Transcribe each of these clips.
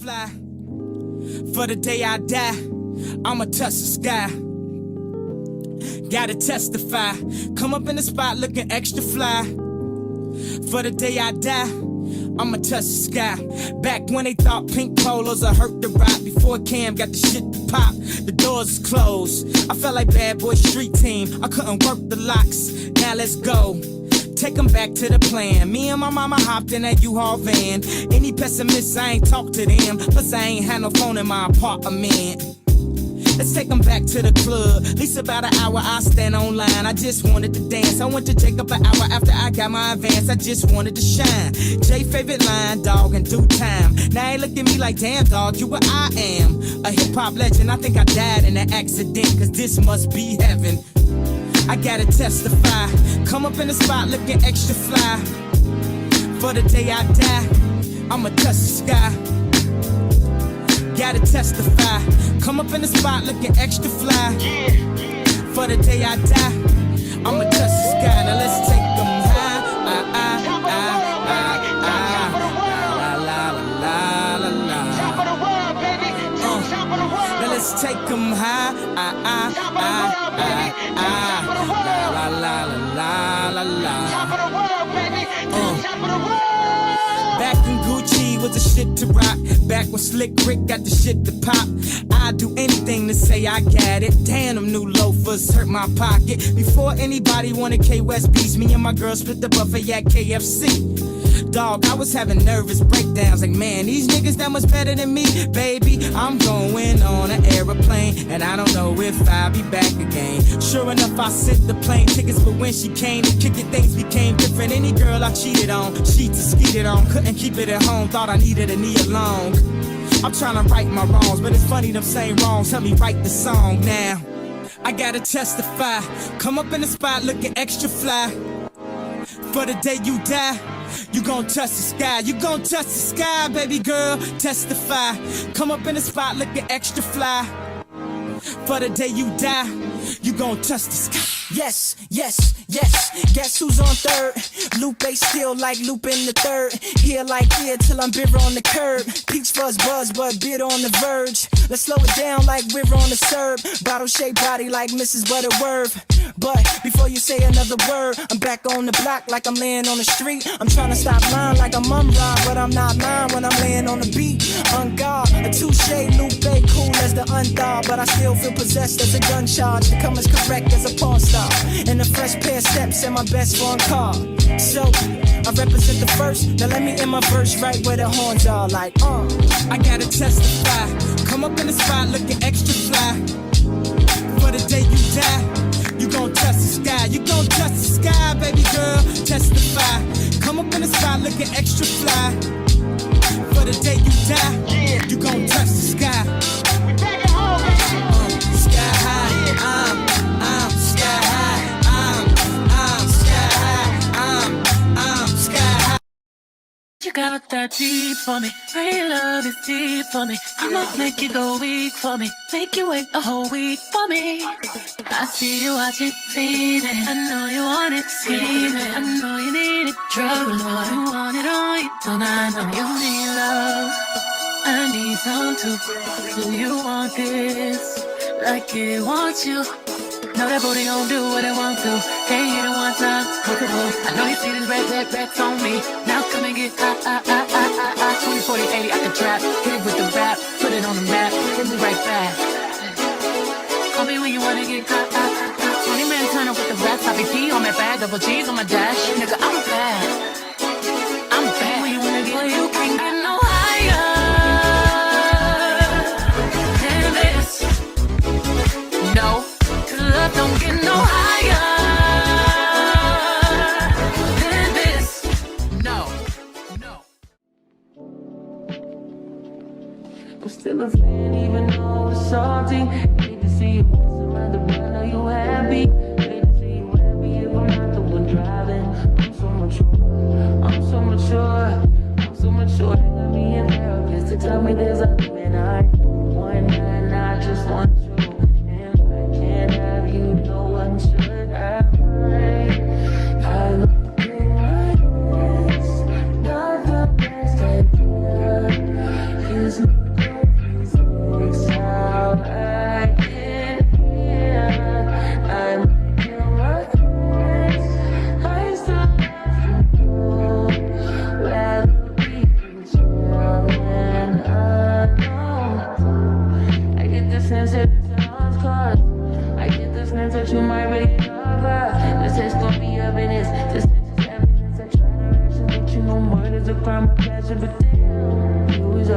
fly. For the day I die, I'ma touch the sky. Gotta testify. Come up in the spot looking extra fly. For the day I die, I'ma touch the sky. Back when they thought pink polos would hurt the ride. Before Cam got the shit to pop, the doors closed. I felt like bad boy street team. I couldn't work the locks. Now let's go. Take them back to the plan. Me and my mama hopped in that U-Haul van. Any pessimists, I ain't talk to them. Plus I ain't had no phone in my apartment. Let's take them back to the club. At least about an hour I stand online. I just wanted to dance. I went to Jacob an hour after I got my advance. I just wanted to shine. Jay favorite line, dog, in due time. Now they look at me like, damn, dog, you what I am. A hip-hop legend. I think I died in an accident, cause this must be heaven. I gotta testify. Come up in the spot looking extra fly. For the day I die, I'ma touch the sky. Gotta testify. Come up in the spot looking extra fly. For the day I die, I'ma touch the sky. Now let's take them high. Now let's take them high. Back when Gucci was the shit to rock. Back when Slick Rick got the shit to pop. I'd do anything to say I got it. Damn, them new loafers hurt my pocket. Before anybody wanted K-West beats, me and my girl split the buffet at KFC. Dog, I was having nervous breakdowns. Like, man, these niggas that much better than me. Baby, I'm going on an aeroplane, and I don't know if I'll be back again. Sure enough, I sent the plane tickets, but when she came to kick it, things became different. Any girl I cheated on, she skeeted on. Couldn't keep it at home, thought I needed a knee along. I'm trying to right my wrongs, but it's funny them same wrongs help me write the song now. I gotta testify. Come up in the spot looking extra fly. For the day you die, you gon' touch the sky. You gon' touch the sky, baby girl. Testify. Come up in the spot looking extra fly. For the day you die, you gon' touch the sky. Yes, yes, yes. Guess who's on third? Lupe still like Lupe in the third. Here like here till I'm bitter on the curb. Peach fuzz buzz, but bitter on the verge. Let's slow it down like we're on the serve. Bottle shaped body like Mrs. Butterworth. But before you say another word, I'm back on the block like I'm laying on the street. I'm trying to stop lying like I'm Rob, but I'm not lying when I'm laying on the beat. On guard, a touche, Lupe, cool as the unthawed, but I still feel possessed as a gun charge to come as correct as a porn star. And a fresh pair of steps and my best phone car. So I represent the first. Now let me end my verse right where the horns are. Like I gotta testify. Come up in the spot looking extra fly. For the day you die, you gon' touch the sky. You gon' touch the sky, baby girl. Testify. Come up in the spot looking extra fly. For the day you die, you gon' touch the sky. We take it home, baby. Sky high. I'm sky high. I'm sky high. I'm sky high. You got that deep for me, real love is deep for me. I'ma make you go weak for me, make you wait a whole week for me. I see you watching, feeding. I know you want it, scheming. I know you need it, trouble. I you want it all, you don't. I know you need love. I need some too. Do you want this like it wants you? Know that booty gon' do what it wants to. Can't hit it one time, hookable. I know you see this red on me. Now come and get 20, 40, 80, I can trap. Hit it with the rap, put it on the map. Hit me right back. Call me when you wanna get caught. 20 minutes turn up with the rap. Toppy P on my bag, double G's on my dash. Nigga, I'm bad. I'm bad. When you wanna get, well, you can't get no higher than this. No. Love don't get no higher than this. No, no. I'm still a fan even though it's salty. Hate to see you around the world, are you happy? Hate to see you happy if I'm not the one driving. I'm so mature, I'm so mature, I'm so mature. I got me a therapist to tell me there's a limit. I want and I just want you. Should I find? I look through my eyes, not the best idea. Is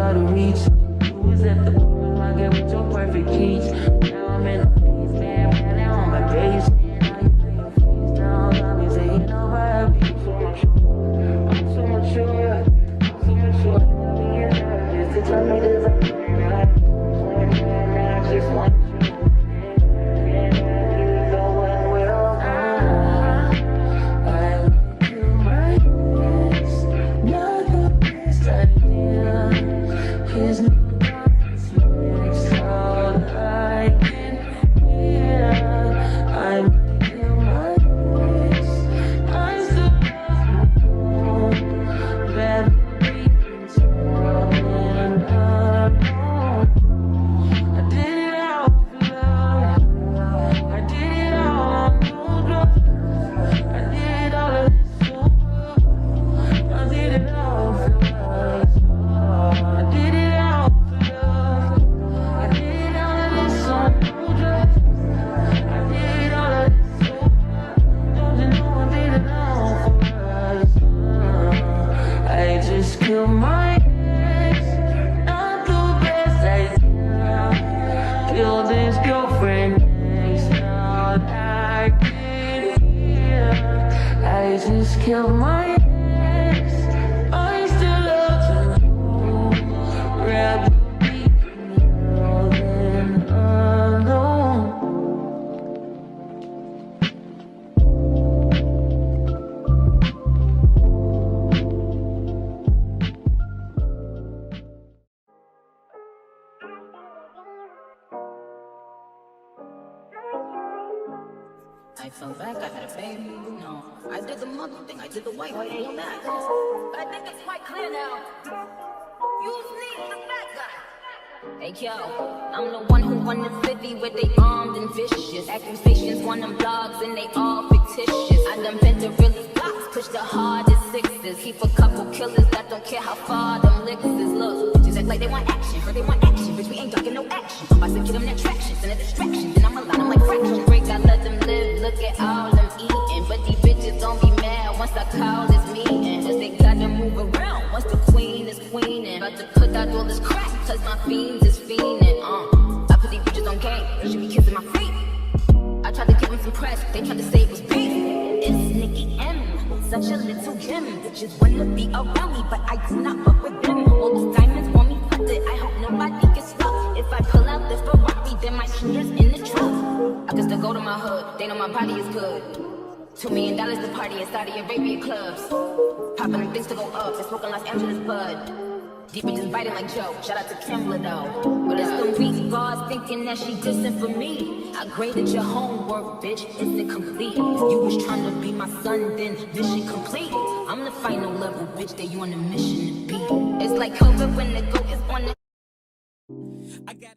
out of reach. You was at the point I get with your perfect keys. Now I'm in the basement, man, now on my base. Now you play your face down, got me saying over happy. I'm so mature, I'm so mature. Just to tell me this, I'm just want you. And you go when we're all I do my best, not the best idea. Here's no confidence, all I can hear. I do my best, I still love you. Better be controlled and alone. I did it all for love. I did it all on no drugs. I did all of this so I did it all for us. I did it all for love. I did all of this on no drugs. I did all of this so don't you know I did it all for us. I just killed my ex, not the best idea. Killed his girlfriend next, now I can hear. I just killed my ex, I still love you. Rather be more than alone. I fell back, I had a baby, no. I did the mother thing, I did the white all that. But I think it's quite clear now. You need the bad guy. Hey yo, I'm the one who won the city where they armed and vicious. Accusations on them blogs and they all fictitious. I done been to really blocks, push the hardest sixes. Keep a couple killers that don't care how far them licks is. Look, bitches act like they want action, heard they want action. Bitch, we ain't talking no action. I'm about to get them that traction, send a distraction. Then I'ma line them like fraction. Break, I let them live, look at all them eating. But these bitches don't be mad once I call this meeting. Cause they gotta move around once the queen is queening. About to put out all this crack, cause my fiends is fiending. I put these bitches on game, they should be kissing my feet. I tried to give them some press, they tried to say it was beef. It's Nicki M, such a little gem. Bitches wanna be around me, but I do not fuck with them. All these diamonds want me flooded, I hope nobody gets stuck. If I pull out this Ferrari, then my shooters in the truck. I can still go to my hood, they know my body is good. $2 million to party in Saudi Arabia clubs. Popping them things to go up, they smoking Los Angeles bud. Deep bitches biting like Joe, shout out to Kimbler though. But it's the weak guards thinking that she dissing for me. I graded your homework, bitch, it's incomplete. You was trying to be my son, then mission complete. I'm the final level, bitch, that you on a mission to be. It's like COVID when the goat is on the... I got